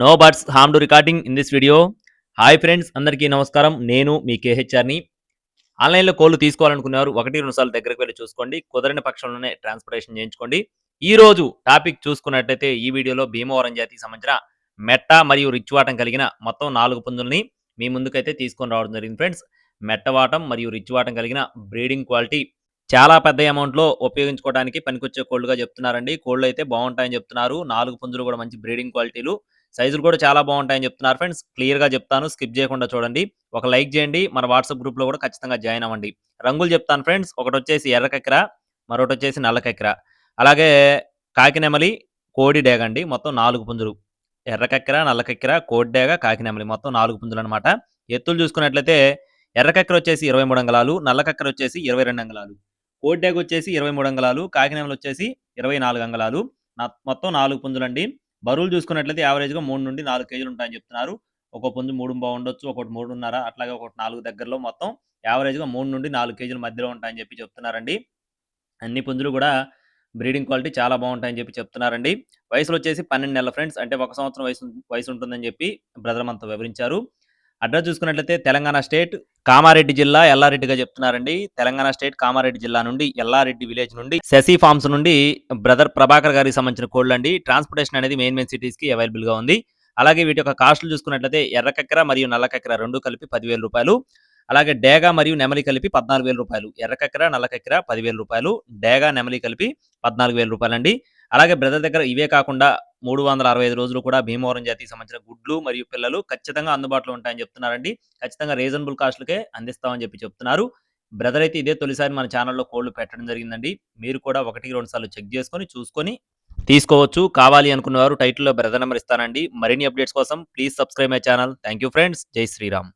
No buts harm to recording in this video. Hi friends, అందరికీ నమస్కారం. నేను మీ కేహెచ్ఆర్ని. ఆన్లైన్లో కోళ్లు తీసుకోవాలనుకునేవారు 1-2 సార్లు దగ్గరికి వెళ్ళి చూసుకోండి. కుదరని పక్షంలోనే ట్రాన్స్పోర్టేషన్ చేయించుకోండి. ఈ రోజు టాపిక్ చూసుకున్నట్లయితే ఈ వీడియోలో భీమవరం జాతికి సంబంధించిన మెట్ట మరియు రిచ్ వాటం కలిగిన మొత్తం 4 పుంజుల్ని మీ ముందుకైతే తీసుకొని రావడం జరిగింది ఫ్రెండ్స్. మెట్ట వాటం మరియు రిచ్ వాటం కలిగిన బ్రీడింగ్ క్వాలిటీ చాలా పెద్ద అమౌంట్‌లో ఉపయోగించుకోవడానికి పనికొచ్చే కోళ్లుగా చెప్తున్నారండి. కోళ్లయితే బావుంటాయని చెప్తున్నారు. 4 పుంజులు కూడా మంచి బ్రీడింగ్ క్వాలిటీలు. సైజులు కూడా చాలా బావుంటాయని చెప్తున్నారు ఫ్రెండ్స్. క్లియర్‌గా చెప్తాను. స్కిప్ చేయకుండా చూడండి. ఒక లైక్ చేయండి. మన వాట్సాప్ గ్రూప్‌లో కూడా ఖచ్చితంగా జాయిన్ అవ్వండి. రంగులు చెప్తాను ఫ్రెండ్స్. ఒకటొచ్చేసి ఎర్ర కక్కెర, మరొకటొచ్చేసి నల్ల కక్కెర. అలాగే కాకి నెమలి, కోడి డేగ అండి. మొత్తం 4 పుంజులు. ఎర్ర కక్కెర, నల్ల కక్కెర, కోడి డేగ, కాకి నెమలి మొత్తం 4 పుంజులనమాట. ఎత్తులు చూసుకున్నట్లయితే ఎర్ర కక్కెర వచ్చేసి 23 అంగుళాలు, నల్ల కక్కెర వచ్చేసి 22 అంగుళాలు. కోడి డేగ వచ్చేసి 23 అంగుళాలు, కాకి నెమలి వచ్చేసి 24 అంగుళాలు. మొత్తం 4 పుంజులండి. బరువులు చూసుకున్నట్లయితే యావరేజ్‌గా 3-4 కేజీలు ఉంటాయని చెప్తున్నారు. ఒక్కో పుంజు 3 ఉండొచ్చు. ఒకటి 3.5 అట్లాగే ఒకటి 4 దగ్గరలో మొత్తం యావరేజ్‌గా 3-4 కేజీల మధ్యలో ఉంటాయని చెప్తున్నారండి. అన్ని పుంజులు కూడా బ్రీడింగ్ క్వాలిటీ చాలా బావుంటాయని చెప్తున్నారండి. వయసులో వచ్చేసి 12 నెలల ఫ్రెండ్స్. అంటే 1 సంవత్సరం వయసు ఉంటుందని బ్రదర్ మనతో వివరించారు. అడ్రస్ చూసుకున్నట్లయితే తెలంగాణ స్టేట్ కామారెడ్డి జిల్లా ఎల్లారెడ్డిగా చెప్తున్నారండి. తెలంగాణ స్టేట్ కామారెడ్డి జిల్లా నుండి ఎల్లారెడ్డి విలేజ్ నుండి శశి ఫార్మ్స్ నుండి బ్రదర్ ప్రభాకర్ గారికి సంబంధించిన కోళ్లండి. ట్రాన్స్‌పోర్టేషన్ అనేది మెయిన్ సిటీస్‌కి అవైలబుల్‌గా ఉంది. అలాగే వీటి యొక్క కాస్ట్‌లు చూసుకున్నట్లయితే ఎర్ర కక్కెర మరియు నల్ల కక్కెర 2 కలిపి రూ. 10,000. అలాగే డేగ మరియు నెమలి కలిపి రూ. 14,000. ఎర్ర కక్కెర, నల్ల కక్కెర రూ. 10,000. డేగ, నెమలి కలిపి రూ. 14,000 అండి. అలాగే బ్రదర్ దగ్గర ఇవే కాకుండా 365 రోజులు కూడా భీమవరం జాతికి సంబంధించిన గుడ్లు మరియు పిల్లలు ఖచ్చితంగా అందుబాటులో ఉంటాయని చెప్తున్నారండి. ఖచ్చితంగా రీజనబుల్ కాస్ట్‌లకే అందిస్తామని చెప్తున్నారు. బ్రదర్ అయితే ఇదే తొలిసారి మన ఛానెల్‌లో కోళ్లు పెట్టడం జరిగిందండి. మీరు కూడా 1-2 సార్లు చెక్ చేసుకొని, చూసుకొని తీసుకోవచ్చు. కావాలి అనుకున్నవారు టైటిల్‌లో బ్రదర్ నంబర్ ఇస్తానండి. మరిన్ని అప్డేట్స్ కోసం please subscribe my channel. Thank you friends. జై శ్రీరామ్.